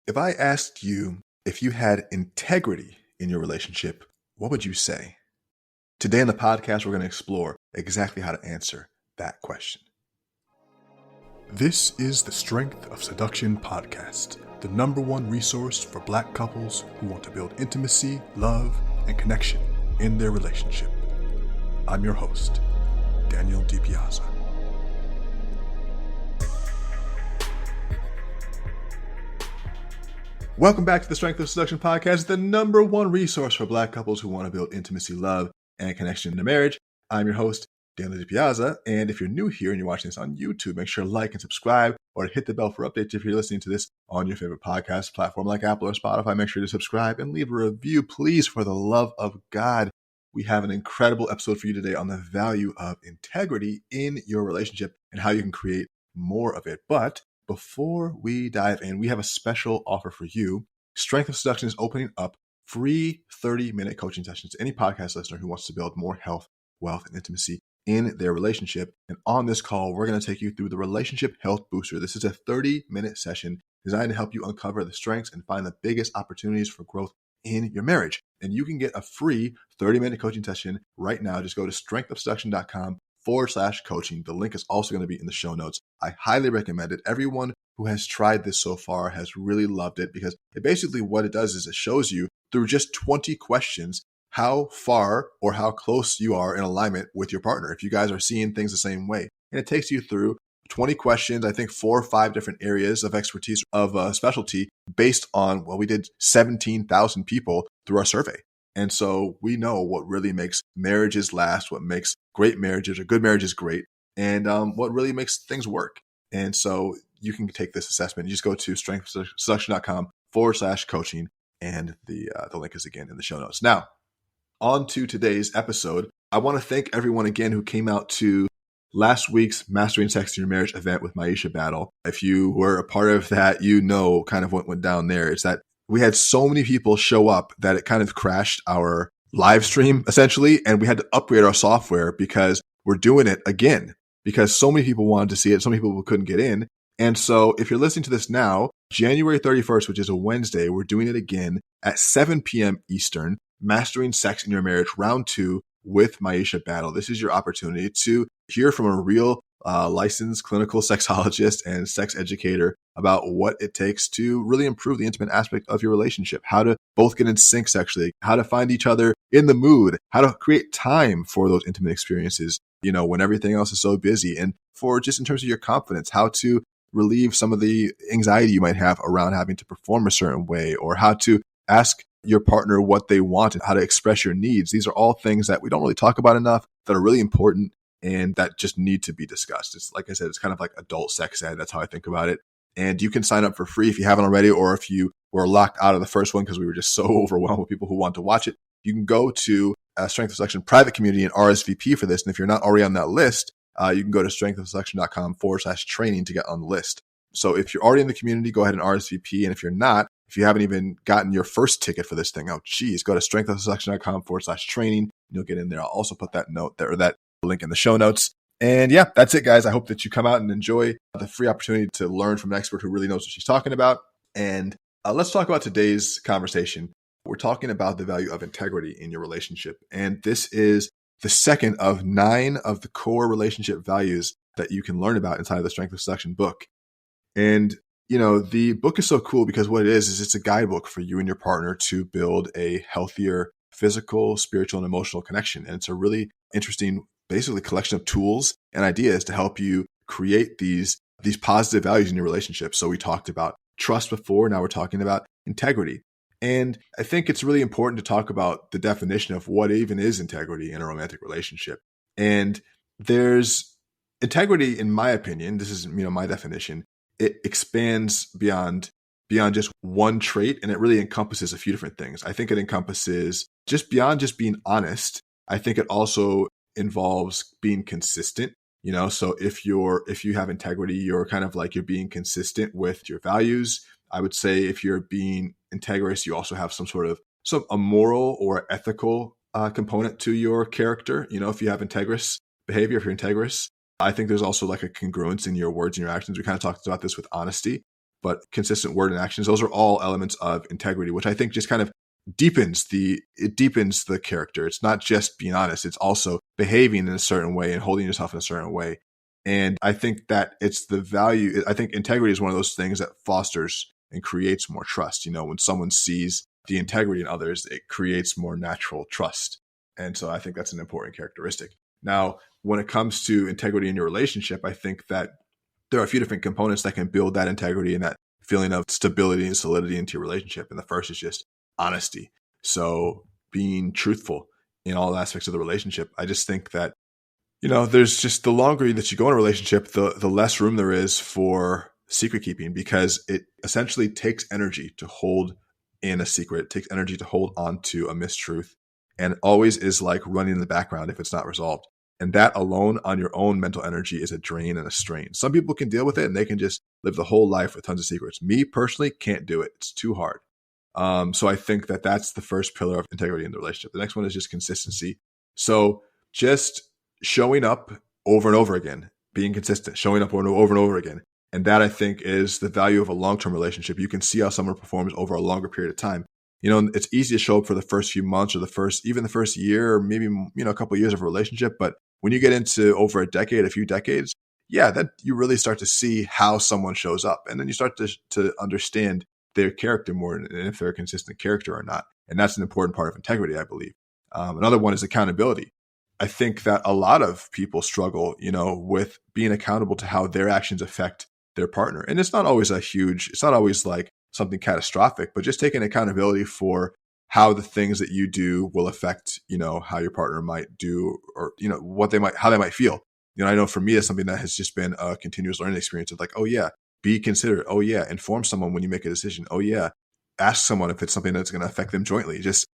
If I asked you if you had integrity in your relationship, what would you say? Today in the podcast, we're going to explore exactly how to answer that question. This is the Strength of Seduction podcast, the #1 resource for Black couples who want to build intimacy, love, and connection in their relationship. I'm your host, Daniel DiPiazza. Welcome back to the Strength of Seduction podcast, the #1 resource for Black couples who want to build intimacy, love, and connection in their marriage. I'm your host, Daniel DiPiazza, and if you're new here and you're watching this on YouTube, make sure to like and subscribe or hit the bell for updates if you're listening to this on your favorite podcast platform like Apple or Spotify. Make sure to subscribe and leave a review, please, for the love of God. We have an incredible episode for you today on the value of integrity in your relationship and how you can create more of it. But before we dive in, we have a special offer for you. Strength of Seduction is opening up free 30-minute coaching sessions to any podcast listener who wants to build more health, wealth, and intimacy in their relationship. And on this call, we're going to take you through the Relationship Health Booster. This is a 30-minute session designed to help you uncover the strengths and find the biggest opportunities for growth in your marriage. And you can get a free 30-minute coaching session right now. Just go to strengthofseduction.com/coaching. The link is also going to be in the show notes. I highly recommend it. Everyone who has tried this so far has really loved it because it basically what it does is it shows you through just 20 questions how far or how close you are in alignment with your partner, if you guys are seeing things the same way. And it takes you through 20 questions, I think 4 or 5 different areas of expertise, of specialty, based on, we did 17,000 people through our survey. And so we know what really makes marriages last, what makes great marriages or good marriages great, and what really makes things work. And so you can take this assessment. You just go to strengthofseduction.com/coaching, and the link is again in the show notes. Now, on to today's episode. I want to thank everyone again who came out to last week's Mastering Sex in Your Marriage event with Maisha Battle. If you were a part of that, you know kind of what went down there. It's that we had so many people show up that it kind of crashed our live stream, essentially, and we had to upgrade our software because we're doing it again because so many people wanted to see it, so many people couldn't get in. And so if you're listening to this now, January 31st, which is a Wednesday, we're doing it again at 7 p.m. Eastern, Mastering Sex in Your Marriage, round 2 with Maisha Battle. This is your opportunity to hear from a real licensed clinical sexologist and sex educator about what it takes to really improve the intimate aspect of your relationship, how to both get in sync sexually, how to find each other in the mood, how to create time for those intimate experiences, when everything else is so busy, and for just in terms of your confidence, how to relieve some of the anxiety you might have around having to perform a certain way, or how to ask your partner what they want and how to express your needs. These are all things that we don't really talk about enough, that are really important and that just need to be discussed. It's like I said, it's kind of like adult sex ed. That's how I think about it. And you can sign up for free if you haven't already, or if you were locked out of the first one because we were just so overwhelmed with people who want to watch it. You can go to Strength of Seduction private community and RSVP for this. And if you're not already on that list, you can go to strengthofseduction.com/training to get on the list. So if you're already in the community, go ahead and RSVP. And if you're not, if you haven't even gotten your first ticket for this thing, go to strengthofseduction.com/training. You'll get in there. I'll also put that note there, or that link in the show notes. And yeah, that's it, guys. I hope that you come out and enjoy the free opportunity to learn from an expert who really knows what she's talking about. And let's talk about today's conversation. We're talking about the value of integrity in your relationship. And this is the second of 9 of the core relationship values that you can learn about inside of the Strength of Seduction book. And the book is so cool because what it is it's a guidebook for you and your partner to build a healthier physical, spiritual, and emotional connection. And it's a really interesting, basically, collection of tools and ideas to help you create these positive values in your relationship. So we talked about trust before. Now we're talking about integrity. And I think it's really important to talk about the definition of what even is integrity in a romantic relationship. And there's integrity, in my opinion, this is my definition, it expands beyond just one trait, and it really encompasses a few different things. I think it encompasses just beyond just being honest. I think it also involves being consistent. So if you have integrity, you're kind of like you're being consistent with your values. I would say if you're being integrous, you also have a moral or ethical component to your character. If you have integrous behavior, if you're integrous, I think there's also like a congruence in your words and your actions. We kind of talked about this with honesty. but consistent word and actions, those are all elements of integrity, which I think just kind of deepens the character. It's not just being honest, it's also behaving in a certain way and holding yourself in a certain way. And I think that it's the value. I think integrity is one of those things that fosters and creates more trust. When someone sees the integrity in others, it creates more natural trust. And so I think that's an important characteristic. Now, when it comes to integrity in your relationship, I think that there are a few different components that can build that integrity and that feeling of stability and solidity into your relationship. And the first is just honesty. So being truthful in all aspects of the relationship. I just think that, there's just the longer that you go in a relationship, the less room there is for secret keeping, because it essentially takes energy to hold in a secret. It takes energy to hold on to a mistruth, and it always is like running in the background if it's not resolved. And that alone on your own mental energy is a drain and a strain. Some people can deal with it and they can just live the whole life with tons of secrets. Me personally can't do it. It's too hard. So I think that that's the first pillar of integrity in the relationship. The next one is just consistency. So just showing up over and over again, being consistent, showing up over and over again. And that, I think, is the value of a long-term relationship. You can see how someone performs over a longer period of time. It's easy to show up for the first few months or the first year, or maybe, a couple of years of a relationship. But when you get into over a decade, a few decades, that you really start to see how someone shows up. And then you start to understand their character more, and if they're a consistent character or not. And that's an important part of integrity, I believe. Another one is accountability. I think that a lot of people struggle, with being accountable to how their actions affect their partner. And it's not always like something catastrophic, but just taking accountability for how the things that you do will affect, how your partner might do, or, how they might feel. I know for me, it's something that has just been a continuous learning experience of like, oh yeah, be considerate. Oh yeah, inform someone when you make a decision. Oh yeah, ask someone if it's something that's going to affect them jointly. Just,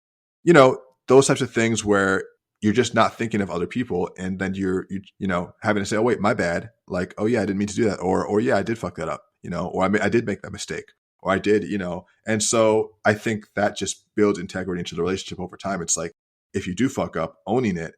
those types of things where you're just not thinking of other people, and then you're having to say, oh wait, my bad. Like, oh yeah, I didn't mean to do that. Or yeah, I did fuck that up, or I did make that mistake, or I did, and so I think that just builds integrity into the relationship over time. It's like, if you do fuck up, owning it,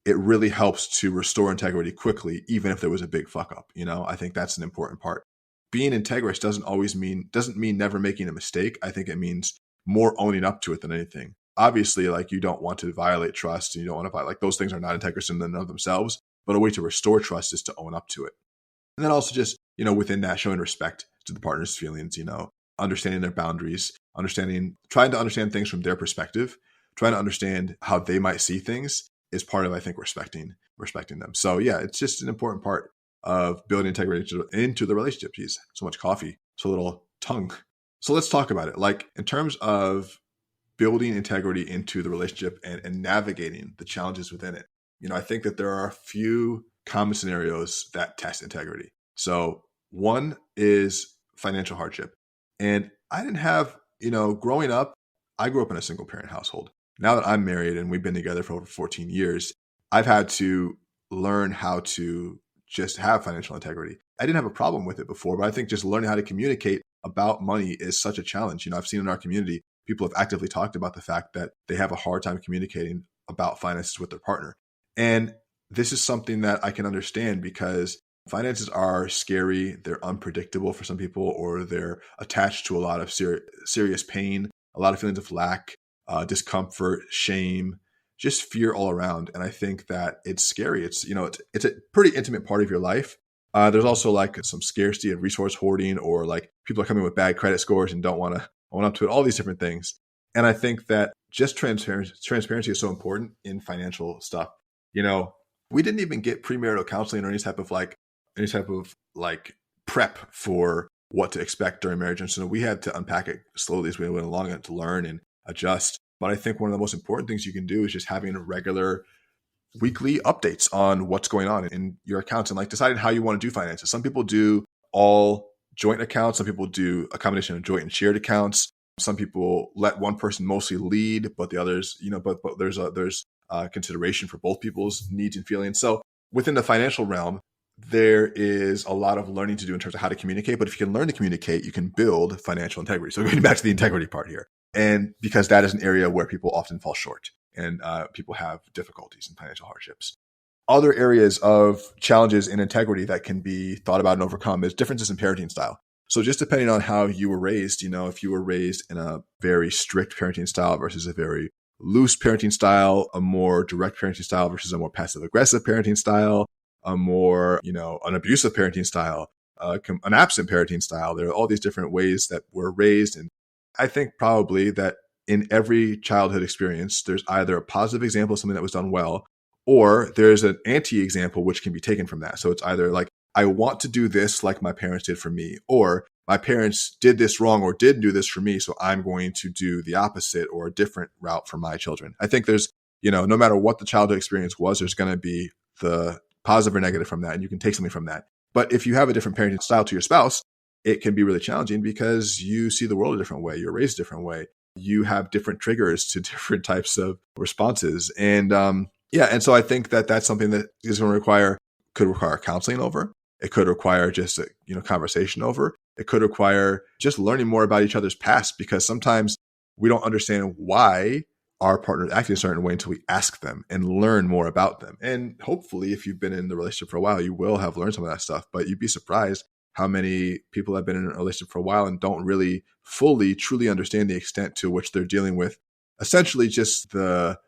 it really helps to restore integrity quickly, even if there was a big fuck up. I think that's an important part. Being integrous doesn't mean never making a mistake. I think it means more owning up to it than anything. Obviously, like, you don't want to violate trust, and you don't want to violate, like, those things are not integrous in and of themselves, but a way to restore trust is to own up to it. And then also just, within that, showing respect to the partner's feelings, understanding their boundaries, trying to understand things from their perspective, trying to understand how they might see things is part of, I think, respecting them. So yeah, it's just an important part of building integrity into the relationship. Geez, so much coffee, so little tongue. So let's talk about it. Like, in terms of building integrity into the relationship and navigating the challenges within it, I think that there are a few common scenarios that test integrity. So one is financial hardship. And I didn't have, growing up, I grew up in a single parent household. Now that I'm married and we've been together for over 14 years, I've had to learn how to just have financial integrity. I didn't have a problem with it before, but I think just learning how to communicate about money is such a challenge. I've seen in our community, people have actively talked about the fact that they have a hard time communicating about finances with their partner. And this is something that I can understand, because finances are scary. They're unpredictable for some people, or they're attached to a lot of serious pain, a lot of feelings of lack, discomfort, shame, just fear all around. And I think that it's scary. It's a pretty intimate part of your life. There's also like some scarcity and resource hoarding, or like people are coming with bad credit scores and don't want to own up to it, all these different things. And I think that just transparency is so important in financial stuff. We didn't even get premarital counseling or any type of prep for what to expect during marriage. And so we had to unpack it slowly as we went along and to learn and adjust. But I think one of the most important things you can do is just having regular weekly updates on what's going on in your accounts, and like deciding how you want to do finances. Some people do all joint accounts. Some people do a combination of joint and shared accounts. Some people let one person mostly lead, but the others, but there's consideration for both people's needs and feelings. So within the financial realm, there is a lot of learning to do in terms of how to communicate. But if you can learn to communicate, you can build financial integrity. So going back to the integrity part here, and because that is an area where people often fall short, and people have difficulties and financial hardships. Other areas of challenges in integrity that can be thought about and overcome is differences in parenting style. So just depending on how you were raised, if you were raised in a very strict parenting style versus a very loose parenting style, a more direct parenting style versus a more passive aggressive parenting style, a more, an abusive parenting style, an absent parenting style. There are all these different ways that we're raised. And I think probably that in every childhood experience, there's either a positive example of something that was done well, or there's an anti-example which can be taken from that. So it's either like, I want to do this like my parents did for me, or my parents did this wrong or didn't do this for me, so I'm going to do the opposite or a different route for my children. I think there's, no matter what the childhood experience was, there's going to be the positive or negative from that, and you can take something from that. But if you have a different parenting style to your spouse, it can be really challenging because you see the world a different way, you're raised a different way, you have different triggers to different types of responses. And and so I think that that's something that is going to could require counseling over. It could require just a conversation over. It could require just learning more about each other's past, because sometimes we don't understand why our partner is acting a certain way until we ask them and learn more about them. And hopefully, if you've been in the relationship for a while, you will have learned some of that stuff. But you'd be surprised how many people have been in a relationship for a while and don't really fully, truly understand the extent to which they're dealing with essentially just the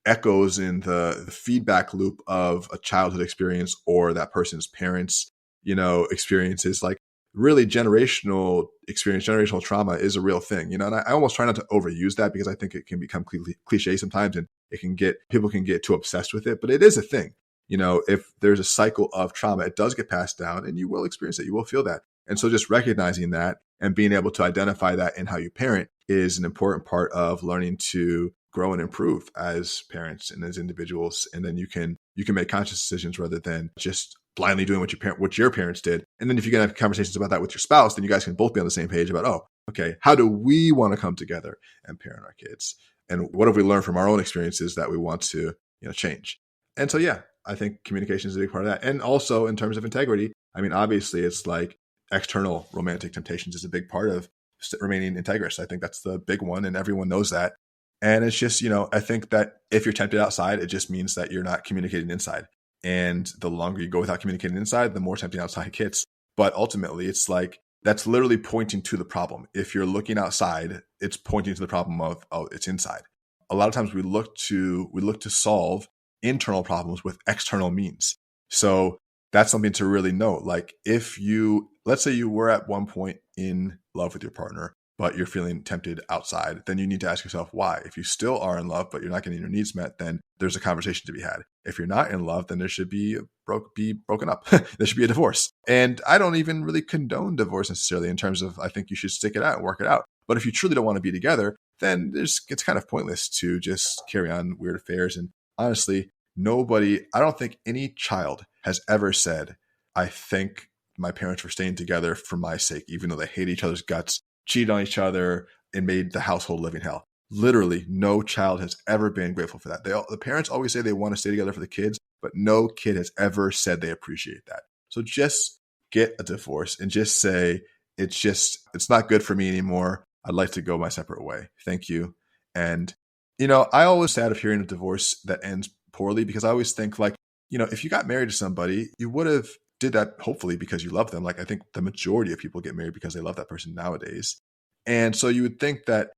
echoes in the feedback loop of a childhood experience or that person's parents' experiences. Like, really generational experience, generational trauma is a real thing, and I almost try not to overuse that because I think it can become cliche sometimes, and people can get too obsessed with it, but it is a thing. If there's a cycle of trauma, it does get passed down and you will experience it, you will feel that. And so just recognizing that and being able to identify that in how you parent is an important part of learning to grow and improve as parents and as individuals. And then you can make conscious decisions rather than just blindly doing what your parents did. And then if you can have conversations about that with your spouse, then you guys can both be on the same page about, oh, okay, how do we want to come together and parent our kids? And what have we learned from our own experiences that we want to, change? And so, yeah, I think communication is a big part of that. And also in terms of integrity, I mean, obviously it's like external romantic temptations is a big part of remaining integrous. I think that's the big one, and everyone knows that. And it's just, I think that if you're tempted outside, it just means that you're not communicating inside. And the longer you go without communicating inside, the more tempting outside gets. But ultimately, it's like, that's literally pointing to the problem. If you're looking outside, it's pointing to the problem of, oh, it's inside. A lot of times we look to solve internal problems with external means. So that's something to really note. Like, let's say you were at one point in love with your partner, but you're feeling tempted outside, then you need to ask yourself why. If you still are in love, but you're not getting your needs met, then there's a conversation to be had. If you're not in love, then there should be broken up. There should be a divorce. And I don't even really condone divorce necessarily in terms of, I think you should stick it out and work it out. But if you truly don't want to be together, then it's kind of pointless to just carry on weird affairs. And honestly, I don't think any child has ever said, I thank my parents for staying together for my sake, even though they hate each other's guts, cheated on each other, and made the household living hell. Literally, no child has ever been grateful for that. The parents always say they want to stay together for the kids, but no kid has ever said they appreciate that. So just get a divorce and just say, it's not good for me anymore. I'd like to go my separate way. Thank you. And, I always sad of hearing a divorce that ends poorly, because I always think like, if you got married to somebody, you would have did that hopefully because you love them. Like, I think the majority of people get married because they love that person nowadays. And so you would think that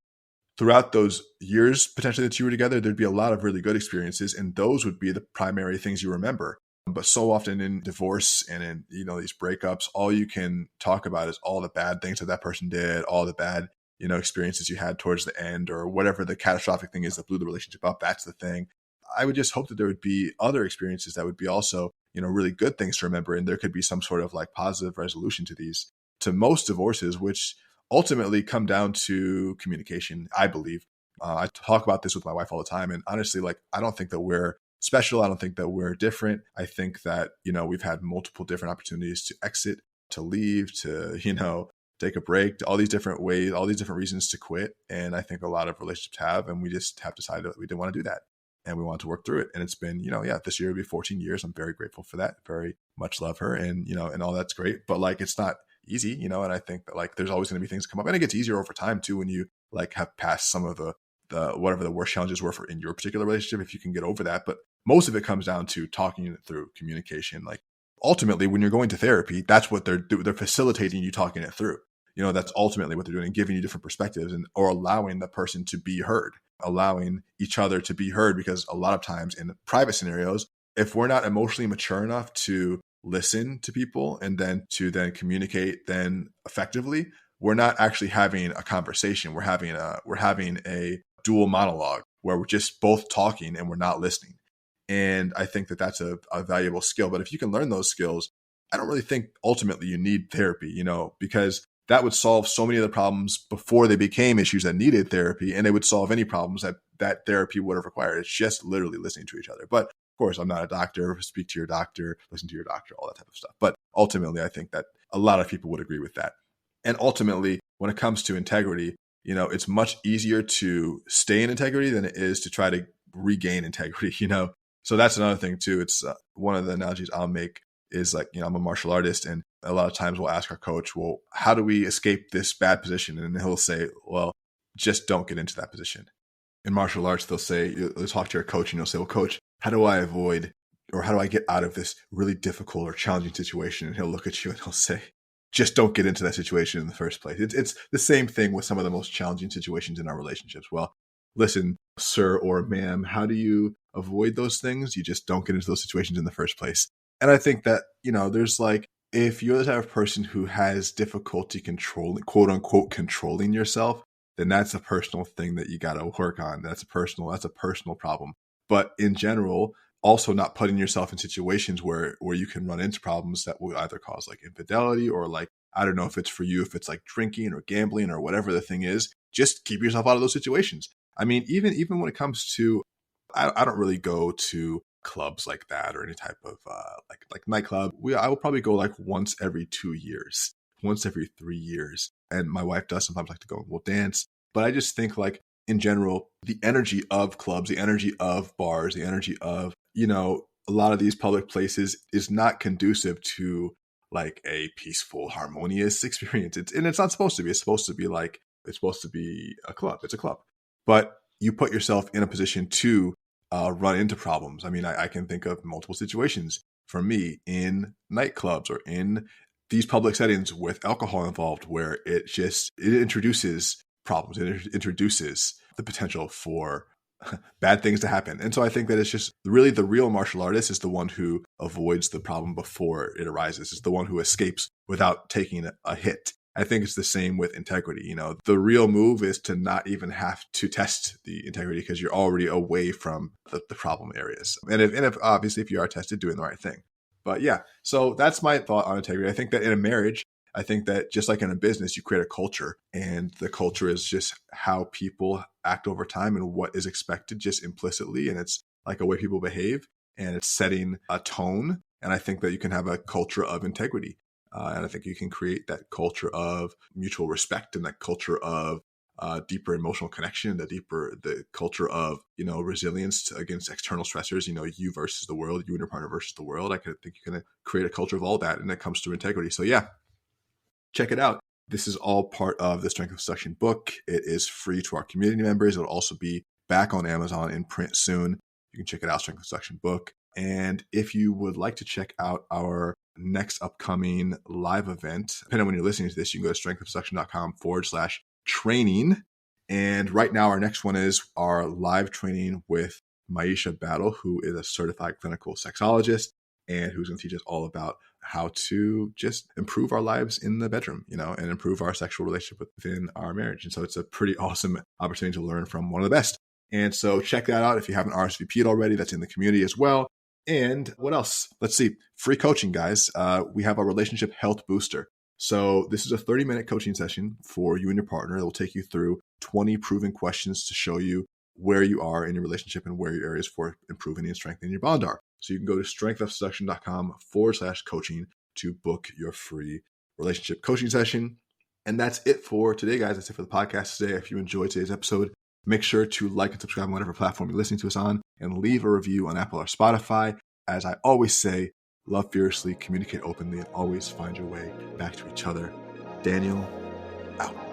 throughout those years potentially that you were together, there'd be a lot of really good experiences, and those would be the primary things you remember. But so often in divorce and in, these breakups, all you can talk about is all the bad things that person did, all the bad, experiences you had towards the end, or whatever the catastrophic thing is that blew the relationship up. That's the thing. I would just hope that there would be other experiences that would be also, really good things to remember. And there could be some sort of like positive resolution to most divorces, which ultimately come down to communication, I believe. I talk about this with my wife all the time. And honestly, like, I don't think that we're special. I don't think that we're different. I think that, we've had multiple different opportunities to exit, to leave, to, take a break, all these different ways, all these different reasons to quit. And I think a lot of relationships have, and we just have decided that we didn't want to do that. And we want to work through it. And it's been, this year will be 14 years. I'm very grateful for that. Very much love her, and, and all that's great. But like, it's not easy, and I think that like, there's always going to be things come up, and it gets easier over time too, when you like have passed some of the whatever the worst challenges were in your particular relationship, if you can get over that. But most of it comes down to talking it through, communication. Like, ultimately, when you're going to therapy, that's what they're facilitating you talking it through. That's ultimately what they're doing, and giving you different perspectives or allowing the person to be heard, allowing each other to be heard. Because a lot of times in private scenarios, if we're not emotionally mature enough to listen to people and then communicate then effectively, we're not actually having a conversation. We're having a dual monologue where we're just both talking and we're not listening. And I think that that's a valuable skill. But if you can learn those skills, I don't really think ultimately you need therapy, because that would solve so many of the problems before they became issues that needed therapy, and they would solve any problems that therapy would have required. It's just literally listening to each other. But of course, I'm not a doctor. Speak to your doctor, listen to your doctor, all that type of stuff. But ultimately, I think that a lot of people would agree with that. And ultimately, when it comes to integrity, it's much easier to stay in integrity than it is to try to regain integrity, So that's another thing too. It's one of the analogies I'll make is like, I'm a martial artist, and a lot of times we'll ask our coach, well, how do we escape this bad position? And he'll say, well, just don't get into that position. In martial arts, they'll talk to your coach and you'll say, well, coach, how do I avoid, or how do I get out of this really difficult or challenging situation? And he'll look at you and he'll say, just don't get into that situation in the first place. It's the same thing with some of the most challenging situations in our relationships. Well, listen, sir or ma'am, how do you avoid those things? You just don't get into those situations in the first place. And I think that, there's like, if you're the type of person who has difficulty controlling, quote unquote, controlling yourself, then that's a personal thing that you got to work on. That's a personal problem. But in general, also not putting yourself in situations where you can run into problems that will either cause like infidelity or like, I don't know if it's for you, if it's like drinking or gambling or whatever the thing is, just keep yourself out of those situations. I mean, even when it comes to, I don't really go to clubs like that or any type of like nightclub. I will probably go like once every 2 years, once every 3 years. And my wife does sometimes like to go and we'll dance. But I just think like in general, the energy of clubs, the energy of bars, the energy of, a lot of these public places is not conducive to like a peaceful, harmonious experience. It's not supposed to be. It's supposed to be a club. It's a club. But you put yourself in a position to run into problems. I mean, I can think of multiple situations for me in nightclubs or in these public settings with alcohol involved where it introduces problems. It introduces the potential for bad things to happen. And so I think that it's just really the real martial artist is the one who avoids the problem before it arises. It's the one who escapes without taking a hit. I think it's the same with integrity. The real move is to not even have to test the integrity because you're already away from the problem areas. And if obviously if you are tested, doing the right thing. But yeah, so that's my thought on integrity. I think that in a marriage, I think that just like in a business, you create a culture, and the culture is just how people act over time and what is expected just implicitly. And it's like a way people behave, and it's setting a tone. And I think that you can have a culture of integrity. And I think you can create that culture of mutual respect and that culture of deeper emotional connection, the culture of, resilience against external stressors, you versus the world, you and your partner versus the world. I think you can create a culture of all that. And it comes to integrity. So yeah, check it out. This is all part of the Strength of Seduction book. It is free to our community members. It'll also be back on Amazon in print soon. You can check it out, Strength of Seduction book. And if you would like to check out our next upcoming live event, depending on when you're listening to this, you can go to strengthofseduction.com/training. And right now, our next one is our live training with Maisha Battle, who is a certified clinical sexologist and who's going to teach us all about how to just improve our lives in the bedroom, and improve our sexual relationship within our marriage. And so it's a pretty awesome opportunity to learn from one of the best. And so check that out if you haven't RSVP'd already. That's in the community as well. And what else? Let's see. Free coaching, guys. We have our relationship health booster. So this is a 30-minute coaching session for you and your partner. It will take you through 20 proven questions to show you where you are in your relationship and where your areas for improving and strengthening your bond are. So you can go to strengthofseduction.com/coaching to book your free relationship coaching session. And that's it for today, guys. That's it for the podcast today. If you enjoyed today's episode, make sure to like and subscribe on whatever platform you're listening to us on, and leave a review on Apple or Spotify. As I always say, love fiercely, communicate openly, and always find your way back to each other. Daniel, out.